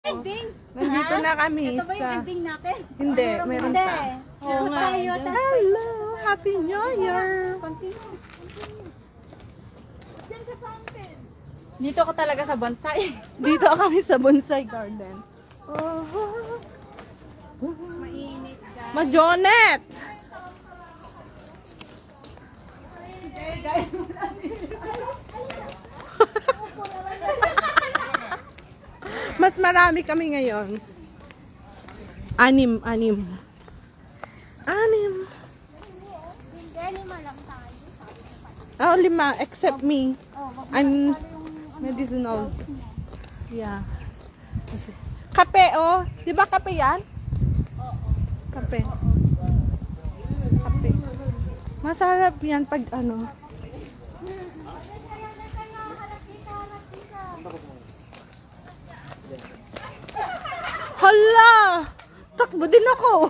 Ending! Nandito na kami Ito ba yung sa... ending natin? Hindi, meron pa. Oo nga. Hello! Happy New Year! Continue. Dito ka talaga sa bonsai. Dito kami sa Bonsai Garden. Mainit ka. Majonet! Mas marami kami ngayon. Anim. Hindi, lima lang tayo. Oh, 5. Except me. I'm medicinal. Yeah. Kape, oh. Di ba kape yan? Kape. Kape. Masarap yan pag ano. Hala! Takbo din ako.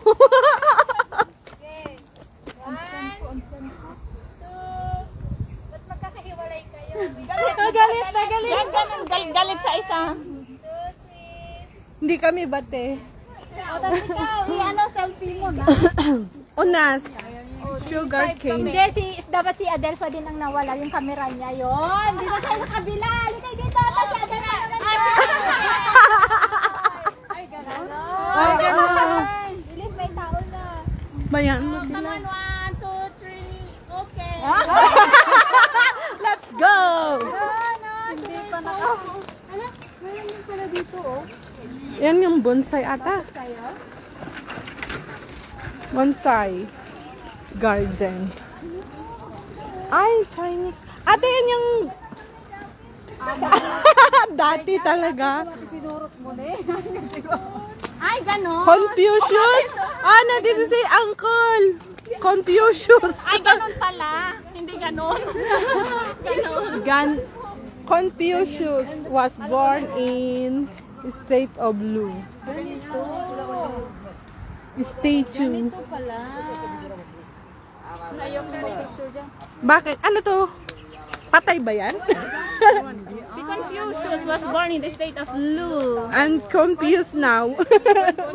Ba't magkakahiwalay kayo? Galit na galit. Yan, ganun. Galit sa isa. 2, 3. Hindi kami bate. O, tapos ikaw, selfie mo na. Unas. Sugar cane. Hindi, dapat si Adelfa din ang nawala, yung camera niya. Yun, dito tayo sa kabila. Halika dito, tapos si Adelfa naman. Ay, gano'n. Ay, gano'n. Bilis, may tao na. Bayan mo sila. 1, 2, 3, okay. Let's go! Hindi pa naka... Ala, mayroon din pala dito, oh. Yan yung bonsai ata. Tayo? Bonsai garden. Ay, Chinese. Ate, yan yung... Dati talaga. Pinurot mo na eh. Ay, gano'n. Confucius. Ah, nandito si Uncle. Confucius. Ay, gano'n pala. Hindi gano'n. Confucius was born in state of Lu. Statue. Pala. Ayok na may picture dyan. Bakit? Ano to? Patay ba yan? Si Confucius was born in the state of Lu. I'm confused now.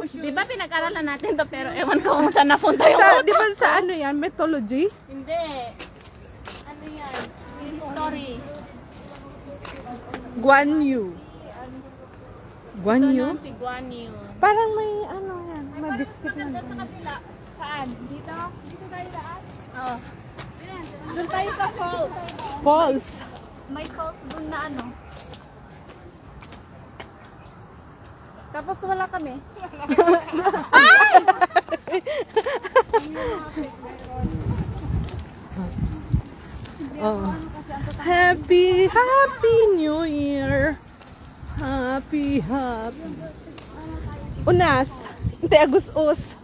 Di ba pinag-aralan natin to pero ewan ko kung saan napunta yung Di ba sa ano yan? Mythology? Hindi. Ano yan? History. Guan Yu. Guan Yu? Ito si Guan Yu. Parang may ano yan. May biscuit na. Sa kabila. Saan? Dito? Dito tayo daan? Oo. Doon tayo sa falls. Falls. May falls doon na ano. Tapos wala kami. Oh. Happy New Year. Happy. Unas. Hindi, Agus-us.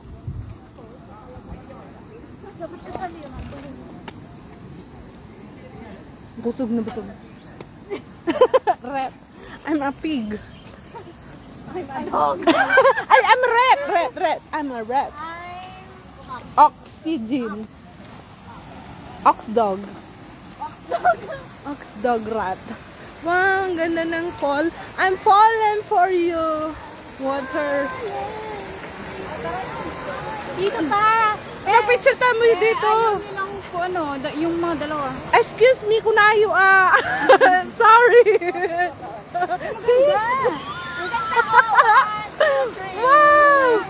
Busog na busog. Rep. I'm a pig. I'm a dog. I'm ret. I'm a ret. Oxygen. Ox dog. Ox dog rat. Wow, ang ganda ng fall. I'm falling for you. Water. Dito pa! Picture tayo mo dito. Ilang po ano, yung mga dalawa. Excuse me, kunayo ah. Sorry. Wow!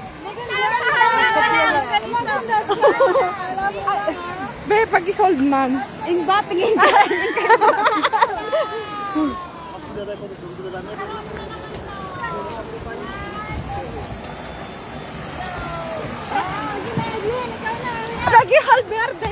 Be, pag-hold ma'am. Ing bating ing Pag-hold verde.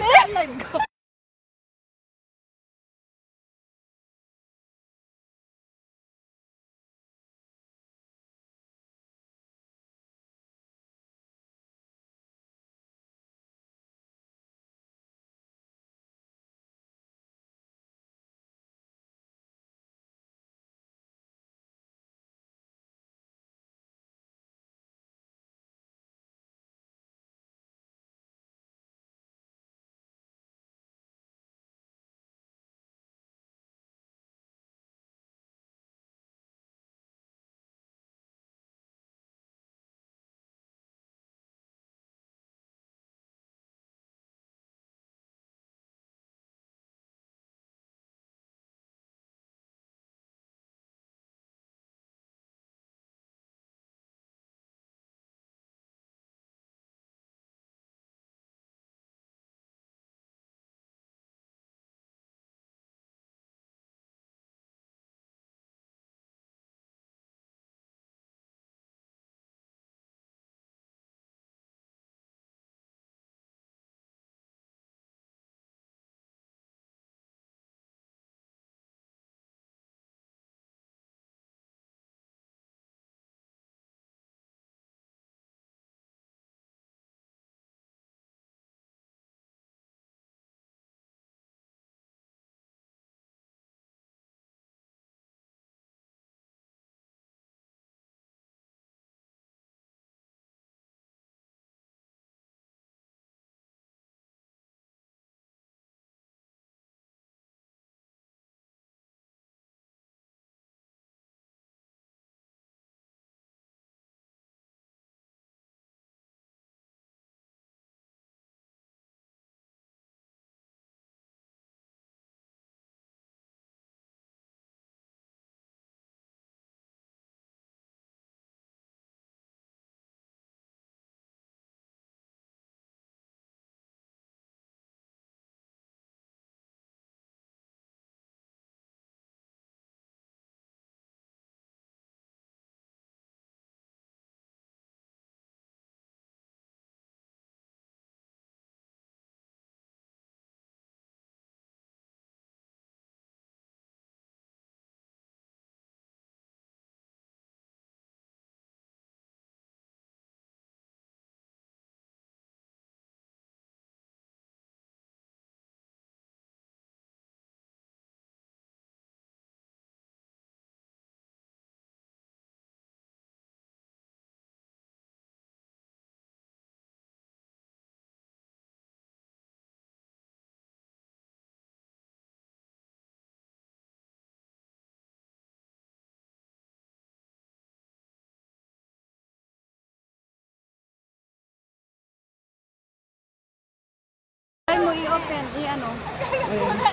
i-open, i-ano.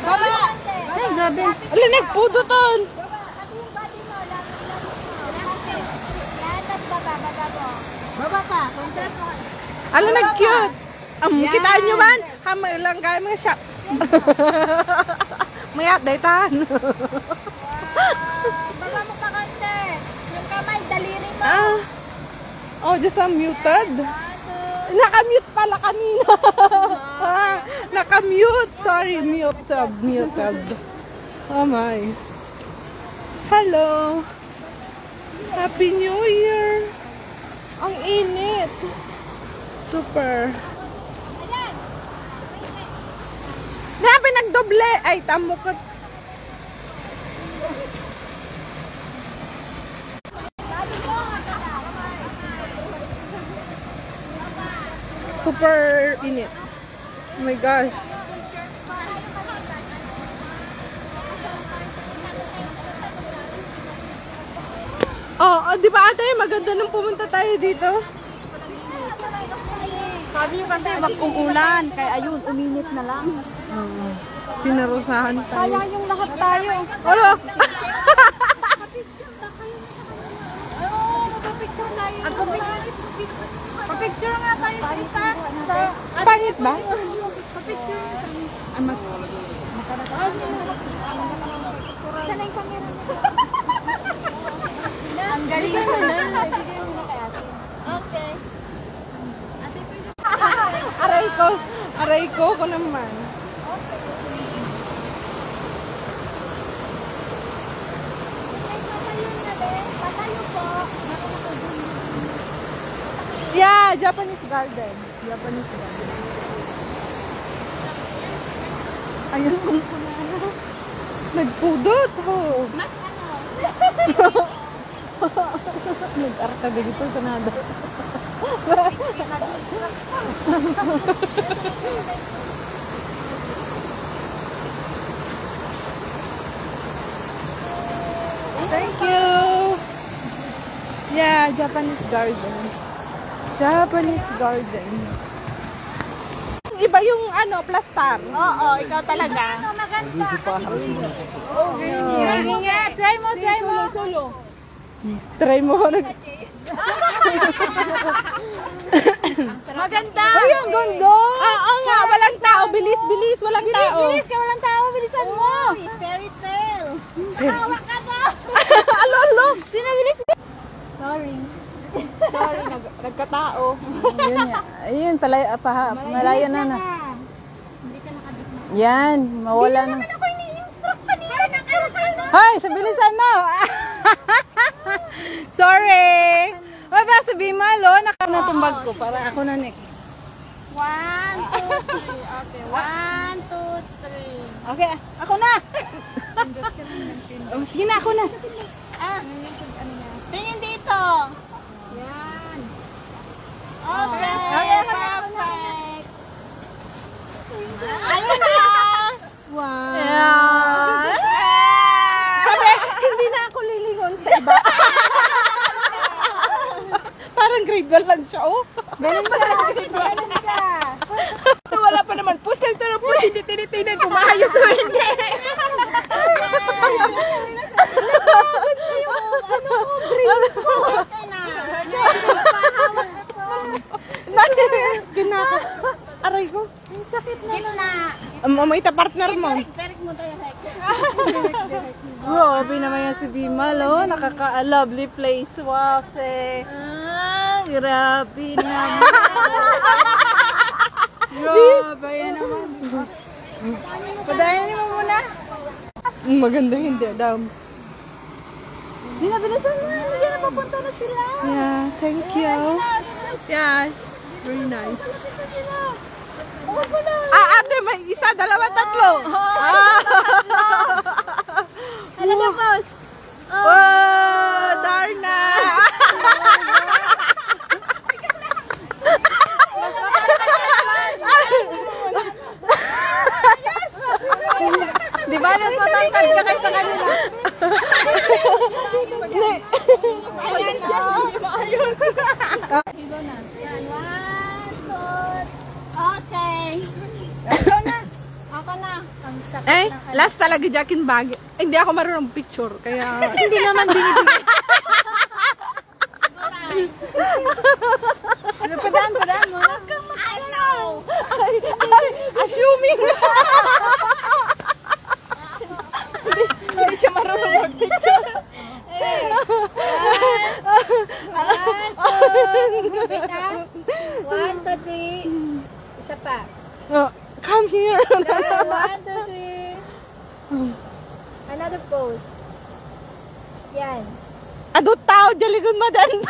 Baba! Ay, grabe. Ala, nagpuduton. Pati yung body mo, lagi mo. Yan, tapos baba mo. Baba pa, contract mo. Ala, nag-cute. Kitaan nyo man? Hamay lang kayo mga siya. May updatean. Baba mo pa konti. Yung kamay, daliri mo. Oh, just muted. Nakamute pala kanina. Nakamute. Sorry, muted. Oh my. Hello. Happy New Year. Ang init. Super. Grabe, nagdoble. Ay, tamo ka. Super init. Oh my gosh. Oh, di ba ate, maganda nung pumunta tayo dito? Sabi nyo kasi mag-uulan, kaya ayun, uminit na lang. Pinarusahan tayo. Kaya yung lahat tayo. Ano? Papicture nga tayo sa isa. Pangit ba? Papicture nga tayo. Sana yung camera mo. Ang galing mo na. Okay. Aray ko naman. Patayo po. Yeah, Japanese garden. Ayun kung nagpudot ho. Mas ano? Nag-arka dito sa nada. Thank you. Yeah, Japanese garden. Iba yung ano, plastar. Oo, ikaw talaga. Maganda. Sige nga, try mo. Solo. Try mo. Maganda. Ay, ang ganda. Oo nga, walang tao. Bilis, walang tao. Bilis ka, walang tao. Bilisan mo. Fairy tale. Hawak ka to. Alo. Sino bilis? Sorry, Nagkatao. Ayun, malayo na. Hindi ka nakadikma. Yan, mawala na. Ako ini-instruct kanina. Hoy, sa bilisan mo. Sorry. Ay, ba sabi malo, nakatumbag ko para ako na next. 1, 2, 3. Okay, 1, 2, 3. Okay, ako na. Sige na, ako na. Tingin dito. Yan. Okay, perfect. Ayun na. Wow. Yeah. Sabi, hindi na ako lilingon sa iba. Parang grade 1 lang siya, oh. Ganun ka. Wala pa naman. Post lang ito na post. Hindi tinitingnan kung maayos o hindi. Ginaka. Aray ko. Ang sakit na. May partner mo. Direct mo tayo. Grabe naman yan si Bimal, oh. Nakaka-lovely place. Wow, se. Grabe naman. Grabe yan naman. Padayan mo muna. Maganda hindi, daw. Binabilisan mo. Hindi na papunta na sila. Yeah, thank you. Yes, very nice. Ate, may isa, dalawa, tatlo. Ano na, boss? Oh, Darna. Di ba, mas matangkad ka kayo sa kanila? Ayan na. Ayos. Okay. Ito na. Ako na. Ang sakit Eh, ng ano. last talaga Jack and bag. Hindi ako marunong picture, kaya... Hindi naman binibigay. Padaan mo. Huwag kang mag-ano. Assuming. Hindi siya marunong mag-picture. Wait ah. 1, 2, 3. Isa pa. Oh, come here. 1, 2, 3. Another pose. Yan. Adult tao, jaligon madan.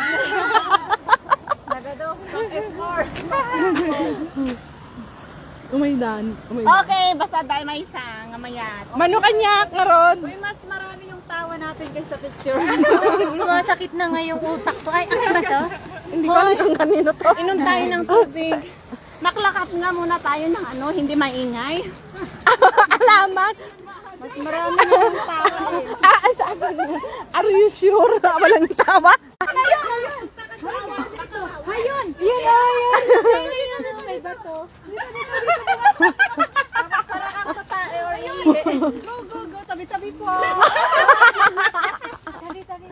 Nagado ng F4. Umaydan. Okay, basta dahil may isang ngamayat. Mano kanyak nga ron. Uy, mas marami yung tawa natin kaysa picture. Sumasakit na nga yung utak ko. Ay, ano ba to? Hindi ko alam kung kanino to. Inom tayo ng tubig. Maklakap nga muna tayo ng ano, hindi maingay. Alamat. Mas marami na yung tawa eh. Sabi niya. Are you sure? Walang tawa? Ayun! Ayun! Yun! May bato. Para kang tatae or Go! Tabi-tabi po! Tabi-tabi.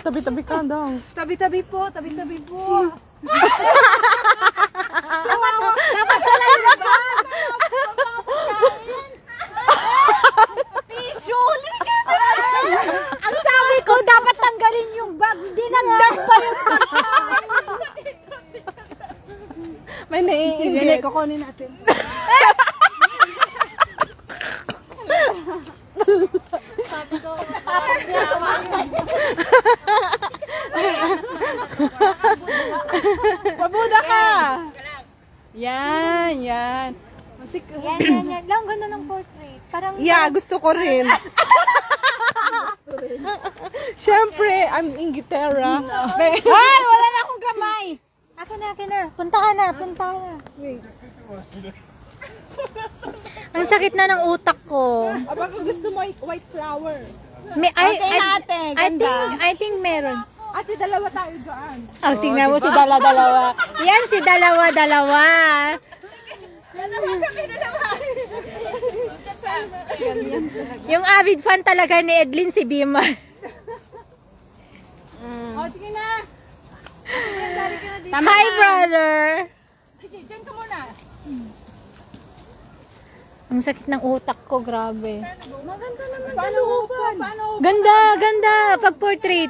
Tabi-tabi ka daw. Tabi-tabi po! Dapat pala yung bag! Tissue! Ang sabi ko, dapat tanggalin yung bag. Hindi nag-bag pa yung bag. May naiingit. Kukunin natin. Sabi ko, Pabuda ka. Yan. yan. Lang ganda ng portrait. Parang Yeah, gusto ko rin. Siyempre, I'm ingitera. Ay, wala na akong kamay. Akin na. Punta ka na. Wait. Ang sakit na ng utak ko. Aba, kung gusto mo white flower. I think meron. Ate, dalawa tayo dyan. Oh, tingnan mo si dalawa. Yan si dalawa. Yung avid fan talaga ni Edlin si Bima. Oh, sige na. Hi, brother. Sige, dyan ka muna. Ang sakit ng utak ko, grabe. Maganda naman. Paano upan? Ganda. Pag portrait.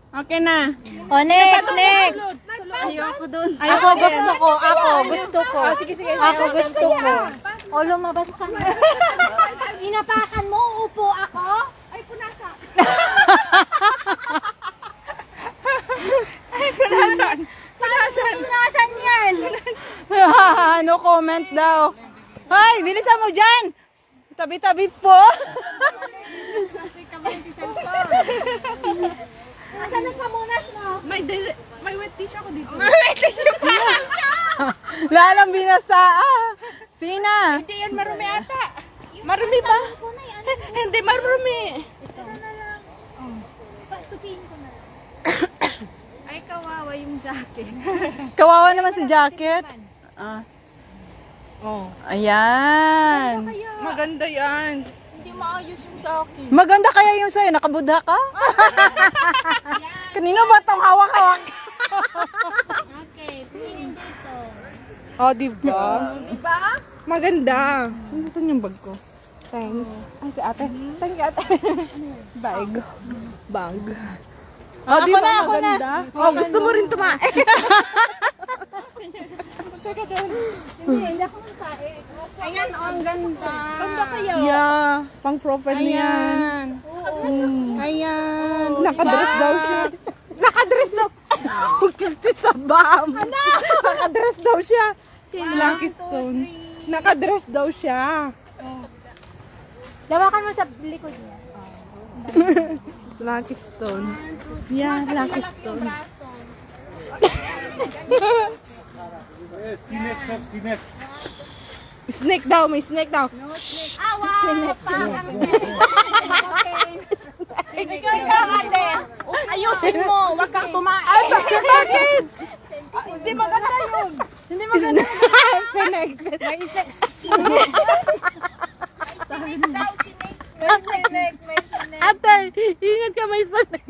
Okay na. Oh, next. Ayoko dun. Ako gusto ko. Sige. Ako gusto ko. O, lumabas ka na. Inapakan mo, upo ako. Ay, punasa. Punasan yan. No comment daw. Hoy, bilisan mo dyan. Tabi-tabi po. Asan ang pamunas mo? May wet tissue ako dito. May tissue pa. Lalang binasa. Sina? Hindi yan marumi ata. Marumi ba? Hindi marumi. Ito na lang. Tupiin ko na lang. Ay, kawawa yung jacket. Kawawa naman si jacket. Oh. Ayan. Maganda yan. Hindi maayos yung sa akin. Maganda kaya yung sa'yo. Nakabudha ka? Kanino ba itong hawak-hawak? Okay, tingin dito. Oh, diba? Maganda. Saan yung bag ko? Thanks. Ay, si ate. Thank you, ate. Bag. Oh, di ba maganda? Oh, gusto mo rin tumae. Hindi ako magkain. Ayan, ang ganda. Ganda kayo. Yeah, pang profile niya yan. Ayan. Nakadress daw siya. Nakadress daw. Huwag sa bam. Nakadress daw siya. Lucky Stone. Nakadress daw siya. Lawakan mo sa likod niya. Lucky Stone. Yeah, Lucky Stone. Sinex. Snake daw, may snake daw. Awa! Parang ayusin mo, wag kang tumaas. Bakit? Hindi maganda Ingat ka, may sanay.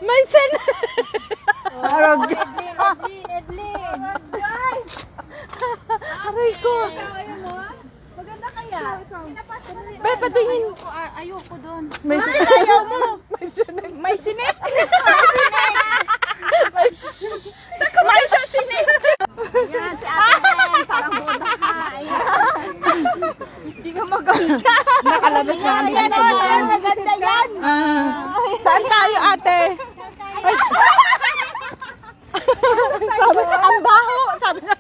May sanay. Edlin. Aray ko. Maganda kaya. Bay, patingin. Ayoko doon. May Ayaw mo. sanay. May sinek. May sa sinek. Yan, si ate Len. Parang boda ka. Hindi ka maganda. Nakalabas na kami. Yan, maganda yan. Saan tayo, ate? Ay. Sabi, ang baho. Sabi na.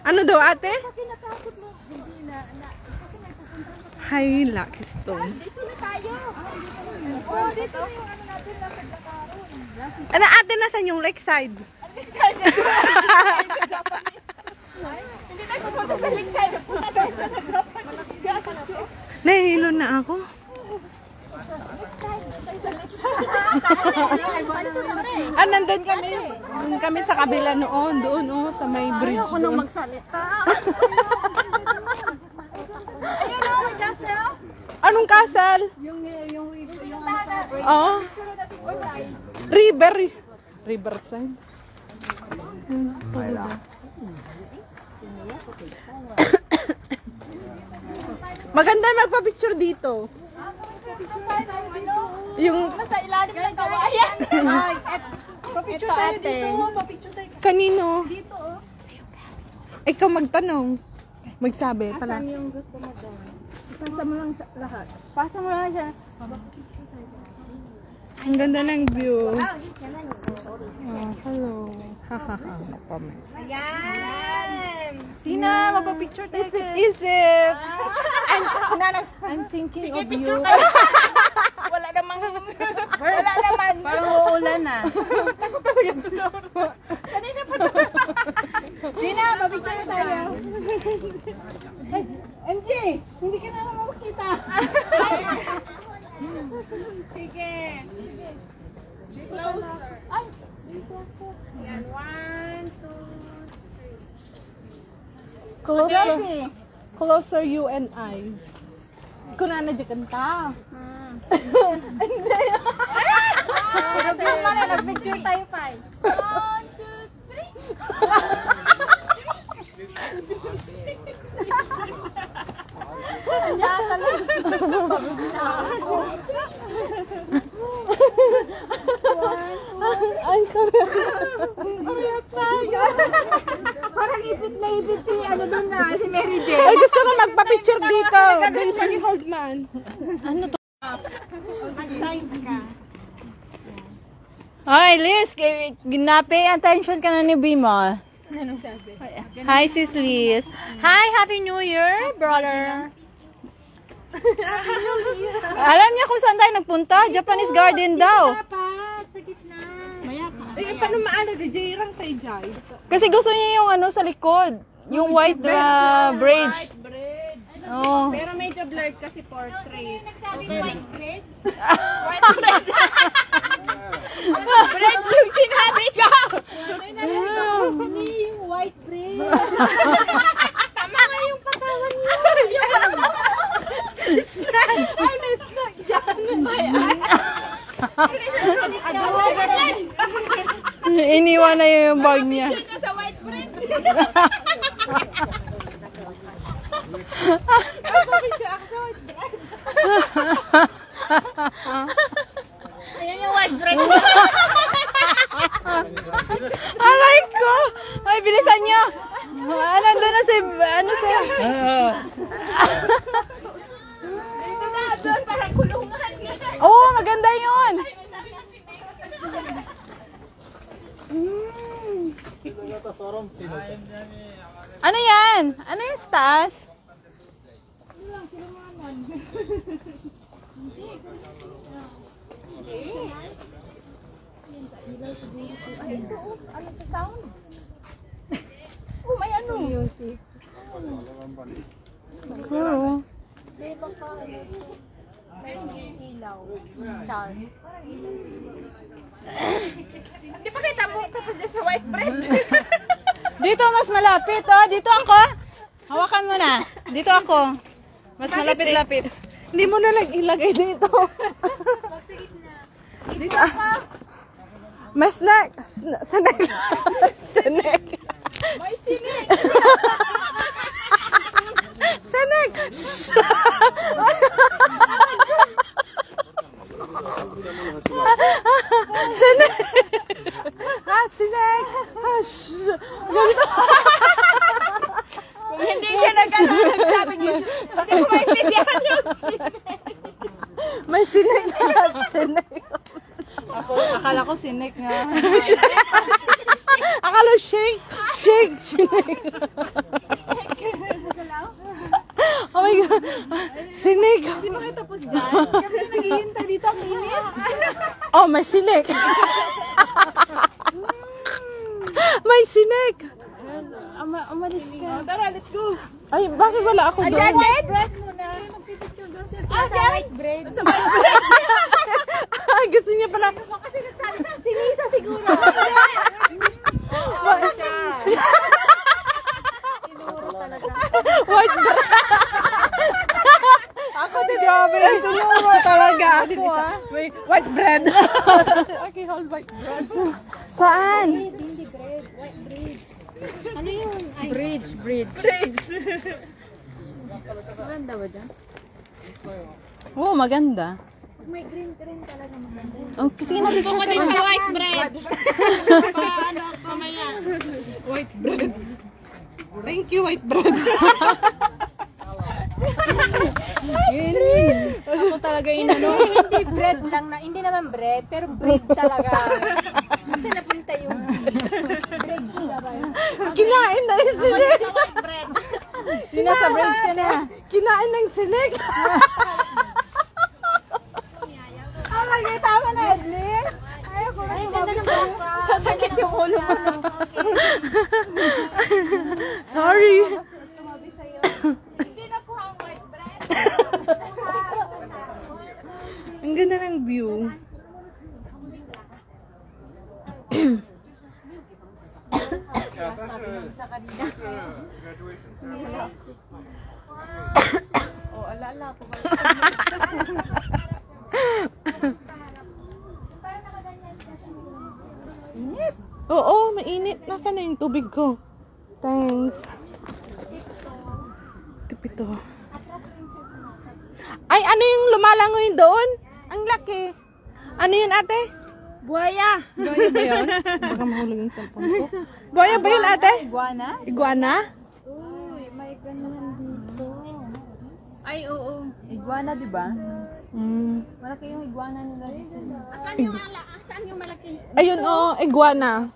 Ano daw, ate? Hi, Lucky Stone. Dito na tayo. Oh, dito na yung ano natin, lakad-lakaron. Ano, ate, nasan yung lakeside? Hindi tayo pupunta sa lakeside. Punta tayo sa Japan. Nahihilo na ako. Ah, nandun kami. Nandun kami sa kabila noon. Doon, oh, sa may bridge Ayoko nang doon. magsalita. Anong castle? Yung Oh. River. Riverside. Maganda magpa-picture dito. Yung nasa ilalim ng kawayan. Ay, papicture tayo dito. Papicture tayo. kanino? Dito, oh. Ikaw magtanong. Magsabi pala. Saan yung gusto mo doon? Pasa mo lang sa lahat. Pasa mo lang siya. Ang ganda ng view. Oh, hello. Hahaha. Comment. Ayan! Sina, mapapicture tayo. Isip. I'm thinking of you. Wala namang... Wala naman. Parang uulan na. Kanina pa doon. Sina, mapicture na tayo. MJ, hindi ka na naman makita. Sige. Closer. Ay, dito ako. Yan, 1, 2, 3. Closer. Closer you and I. Kunana di kanta. Nag-picture tayo pa. 1, 2, 3. Ay, sorry. Parang ipit na ipit si ano doon na, si Mary J. Ay, gusto ko magpa-picture dito. Dali pa ni Holdman. Ano to? Hi, Liz. Ginapi attention ka na ni Bima. Anong sabi? Hi, sis Liz. Hi, Happy New Year, brother. Alam niya kung saan tayo nagpunta? Japanese Garden daw. Dapat, sa gitna. Maya ka. Eh, paano maano? DJ lang tayo, Jai. Kasi gusto niya yung ano sa likod. Yung white bridge. Bread. Oh. Pero medyo blurred kasi portrait. Nagsabi white bread? Bread yung sinabi ko. Hindi yung white bread. Tama nga yung patawan niya. Ay, may snack yan. Iniwan na yung bag niya. Sa white bread. Ayan yung white bread. Aray ko! Ay, bilisan niyo! Nandun na si... Ano si... Doon parang kulungan. Oo, maganda yun! Ano yan? Ano yung stars? Ano sa sound? Oh, may ano? Music. Cool. Di ba ka? May ilaw. Char. Di pa kita mo tapos din sa white bread. Dito mas malapit, oh. Dito ako. Hawakan mo na. Dito ako. Mas malapit-lapit. Hindi mo na lang ilagay dito. Dito ako. Mas na... Sanek. Sanek. May sinig. Sanek. Sinek! Sinek! Ganito. Kung hindi siya nagsabi niyo, hindi ko maintindihan yung May sinek na. Sinek. Akala ko sinek nga. Akala shake. Shake. Sinek. Oh my God. Sinek. Hindi mo kayo tapos dyan. Kasi naghihintay dito ang init. Oh, may sinek. May sinek. Umalis ka. Tara, let's go. Ay, bakit wala ako doon? Ayan, white bread muna. Magpipicture doon siya sa white bread. Sa white bread. Ay, gusto niya pala. Kasi nagsabi na, si Lisa siguro. White bread. Ako din, grabe. Tinuro talaga ako, ah. May white bread. Okay, hold white bread. Saan? Hindi bread, white bread. Ano yun? Bridge. Maganda ba dyan? Oo, maganda. May green talaga maganda. Oh, sige na dito ko din sa white bread. White bread. Thank you, white bread. Ako talaga inano. Hindi bread lang na, hindi naman bread, pero bread talaga. Kasi napunta yung bread talaga. Kinain na yung sinek. Yung nasa bridge ka na. Kinain ng sinek. Ay, tama na, Edlin. Ayoko na. Ay, ganda ng bangka. Sasakit yung ulo mo. Sorry. Hindi nakuha ang white bread. Ang ganda ng view. Oh, alala ko ba? Init. Oo, mainit. Nasaan na yung tubig ko? Thanks. Tipito. Ay, ano yung lumalangoy doon? Ang laki. Ano yun, ate? Buhaya. Buhaya ba yun? Baka mahulog yung cellphone ko. Buhaya ba yun, ate? Iguana? Iguana? Uy, may ganyan dito. Ay, oo. Iguana, di ba? Malaki yung iguana nila dito. Saan yung malaki? Ayun, oh, iguana.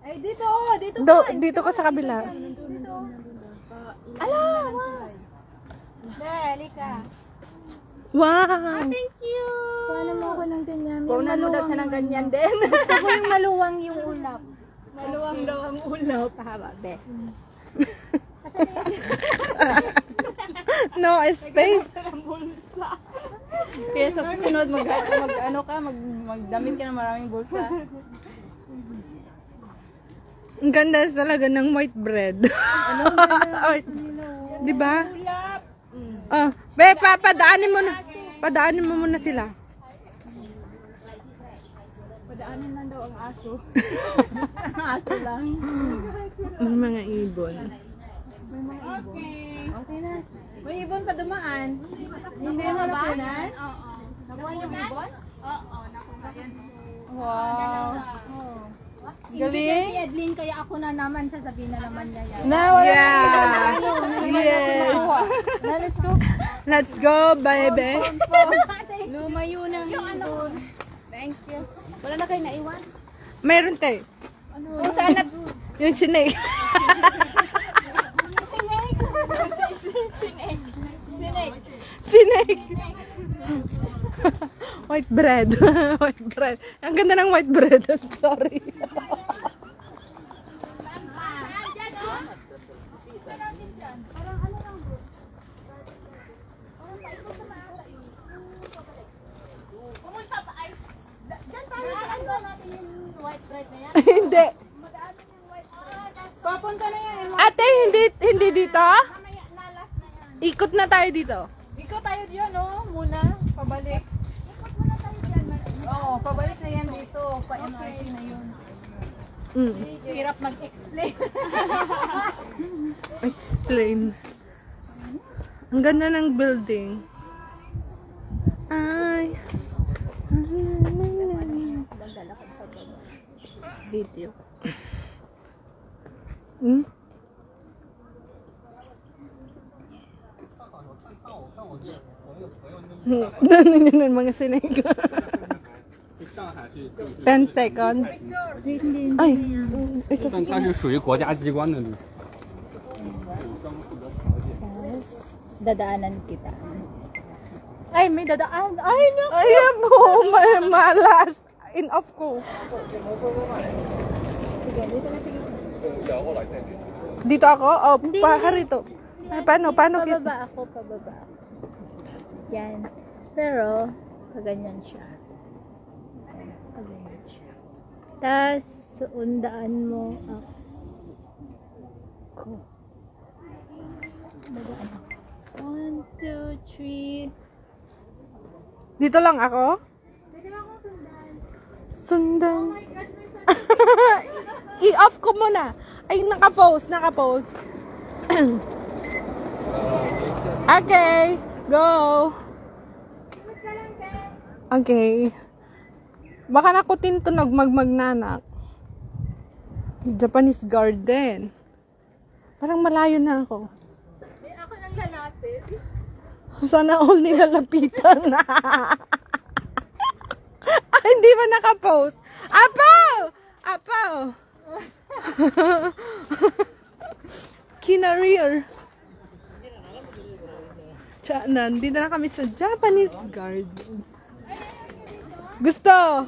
Ay, dito, dito. Dito ka sa kabila. Ala, wow. Dali ka. Wow! Thank you. Paano mo ako ng ganyan? Paunan mo daw siya ng ganyan din. Ako yung maluwang yung ulap. Maluwang daw ang ulap. Pahaba, be. No space. Kaya sa susunod, magdamit ka ng maraming bulsa. Ang ganda talaga ng white bread. Di ba? Oh, be, padaanin mo na. Padaanin mo muna sila. Padaanin lang daw ang aso. Ang aso lang. May mga ibon. Okay na. May ibon pa dumaan. Hindi mo napunan? Oo. Nakuha yung ibon? Oo, nakuha yan. Wow. Galing. Si Edlin, kaya ako na naman sasabihin na naman niya yan. Yeah. Yes. Na, let's go. Let's go, baby. Lumayo na yung ibon. Thank you. Wala na kayo naiwan? Meron tayo. Kung saan na... Yung snake. Snake. White bread. White bread. Ang ganda ng white bread. Sorry. Hindi. Papunta na yan. Ate, hindi dito? Ikot na tayo dito. Ikaw tayo diyan, no? Muna. Pabalik. Oo, pabalik na yan dito. Pa-MRT na yun. Hirap mag-explain. Explain. Ang ganda ng building. Ay. Video. Nandiyan mga sinig. 10 seconds. Ay. 但它是属于国家机关的路。 Dadaanan kita. Ay, may dadaan. Ay, no. Ayan po. Malas. In off ko. Dito ako? O, pa rito. Ay, paano? Paano kita? Pababa ako, pababa. Yan. Pero, kaganyan siya. Kaganyan siya. Tapos, undaan mo ako. Dadaan ako. 1, 2, 3. Dito lang ako? Pwede ba akong sundan? Sundan. I-off ko muna. Ay, naka-pause. Okay. Go. Okay. Baka nakutin to nagmagmagnanak. Japanese garden. Parang malayo na ako. Ako nang lalapit. Sana all nilalapitan na. Hindi ba naka-post? Apaw! Apaw! Kinareer. Nandito na kami sa Japanese garden. Gusto?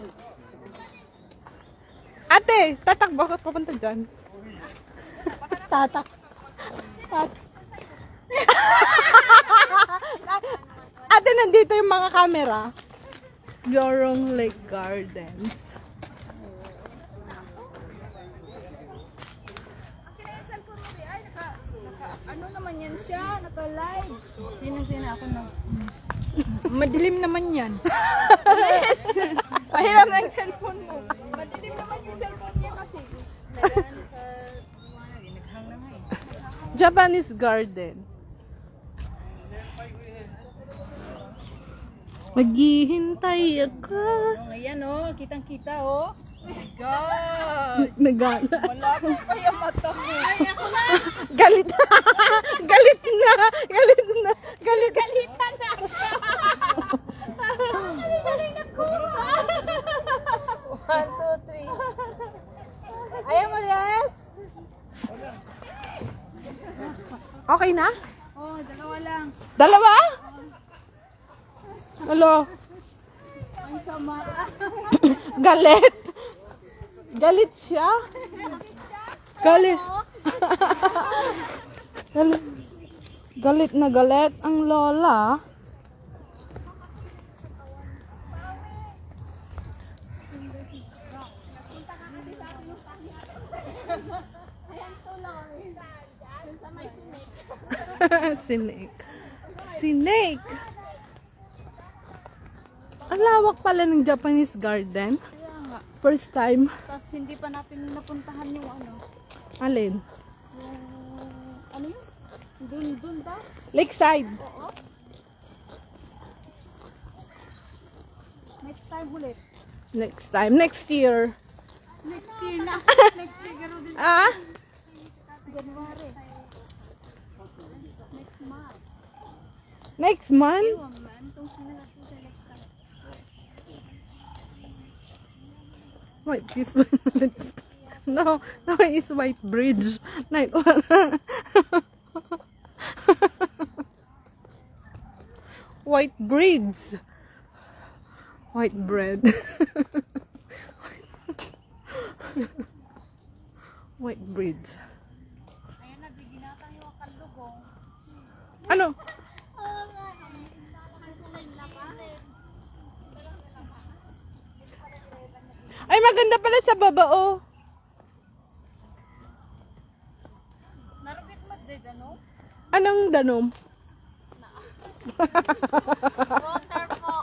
Ate, tatakbo ako papunta dyan. Tatak. Ate, nandito yung mga camera. Yorong Lake Gardens. Ano naman yan siya? Naka-live. Sino ako na. Madilim naman yan. Yes. Pahiram na yung cellphone mo. Madilim naman yung cellphone niya kasi. Naghang na nga eh. Japanese garden. Maghihintay ako. Oh, ayan oh, kitang-kita oh. God! Nagala. Malabo pa yung mata mo. Ay, ako na! Galit na! Galit na! Galit na! Galit! Galitan na ako. Galing ako. 1, 2, 3. Ayaw mo, Yes? Okay na? Oh, dalawa lang. Dalawa? Hello? Ang sama. Galit? Galit siya? Galit. Galit. Galit na galit ang lola. Snake. Snake. Ang lawak pala ng Japanese garden. First time. Tapos hindi pa natin napuntahan yung ano. Alin? Ano yun? Dun ba? Lakeside. Oo. Next time ulit. Next time. Next year. Next year na. Next year gano'n din. Ah? January. Next month. Next month? Ewan man. Itong sinala ko sa next time. Wait, this one. No, it's White Bridge. Night one. White Bridge. White bread. White Bridge. Ayan na, bigyan na tayo ang kalugong. Ano? Ay, maganda pala sa baba, oh. Narapit mo din, ano? Anong danom? Water po.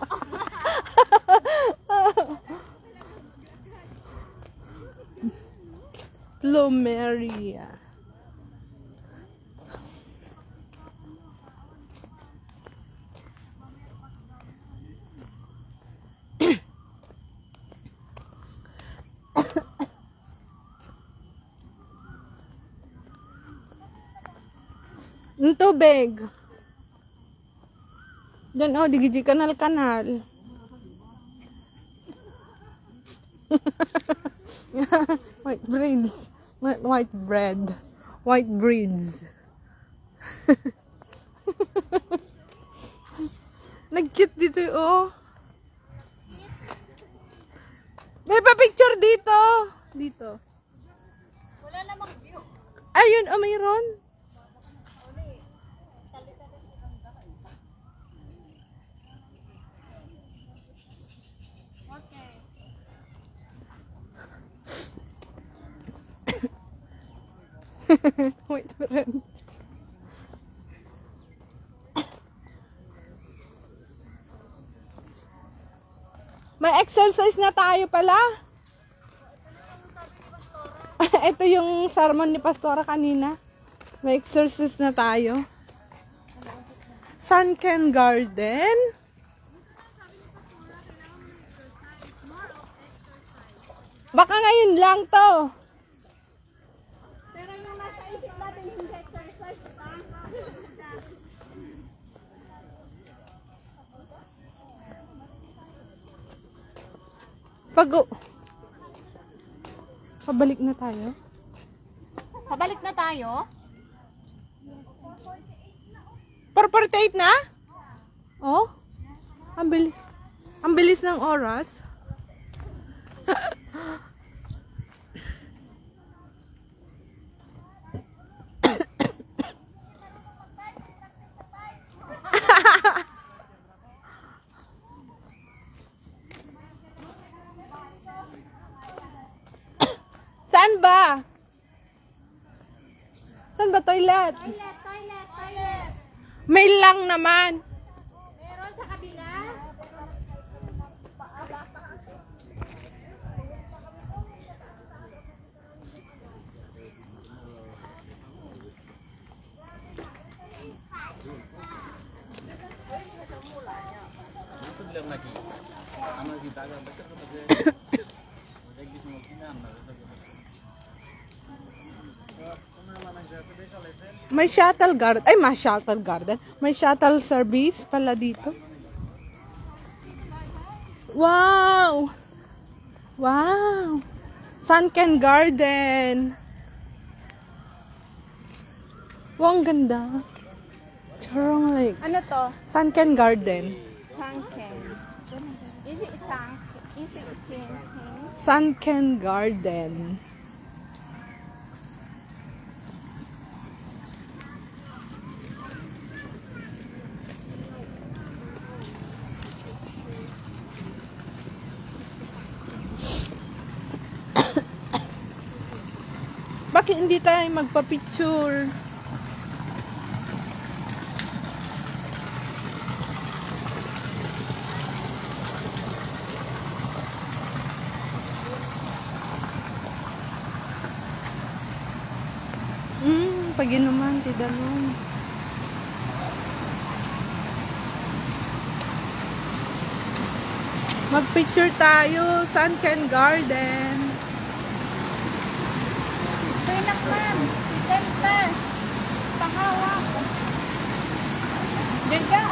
Plumeria. Ang tubig. Diyan, oh, digiji kanal-kanal. White breeds. White bread. White breeds. Nag-cute dito, oh. May pa-picture dito. Dito. Wala namang view. Ayun, oh, mayroon. Wait, friend. May exercise na tayo pala. Ito yung sermon ni Pastora kanina. May exercise na tayo. Sunken Garden. Baka ngayon lang to. Pero yung nasa isip natin, hindi exercise pa. Pabalik na tayo. Pabalik na tayo? 4:48 na? Oh? Ang bilis. Ang bilis ng oras. Saan ba? Saan ba toilet? Toilet. May lang naman. Meron sa kabila. May shuttle garden. Ay, may shuttle garden. May shuttle service pala dito. Wow! Wow! Sunken Garden. Wow, ang ganda. Charong Lake. Ano to? Sunken Garden. Sunken. Is it sunk? Is it sinking? Sunken Garden. Bakit hindi tayo magpa-picture? Pag-inuman, tidalong. Mag-picture tayo, Sunken Garden. Pinak ma'am. Center. Pangawak. Diyan ka.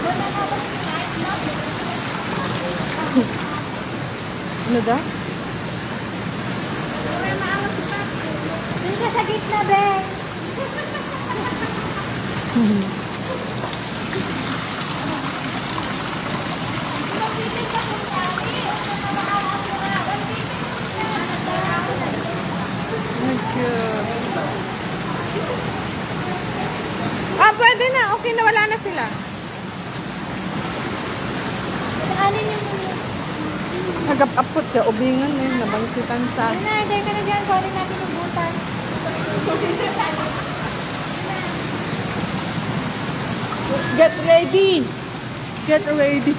Wala na ba si Mike, no? Ano da? Wala maangat si Pat. Diyan ka sa gitna, be. Ah, pwede na. Okay na, wala na sila. Anin yung muna. Hagap-apot ka, ubingan eh, nabangsitan sa. Ayun na, dahil ka na dyan. Kunin natin yung butas. Get ready! Get ready!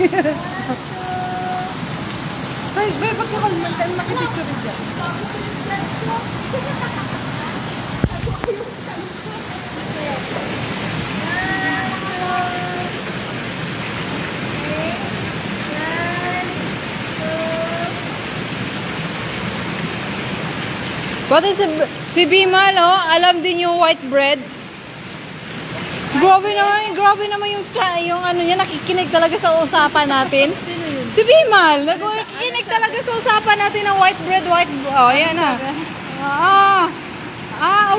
Ay, babe, ba't ka kalman tayo makipicture dyan? Pati si Bimal, oh, alam din yung white bread. Grabe naman yung ano niya, nakikinig talaga sa usapan natin. Si Bimal, nakikinig talaga sa usapan natin ng white bread, oh, ayan na.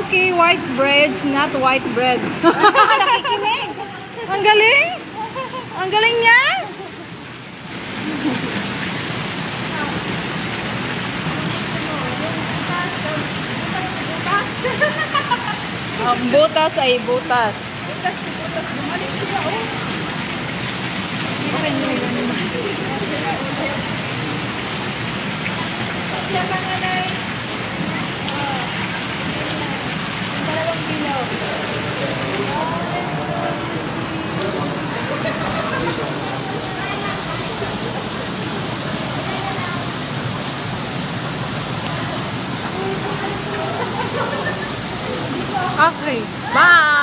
Okay, white bread, not white bread. Nakikinig. Ang galing. Ang galing niya. Ang butas ay butas. Okay, bye!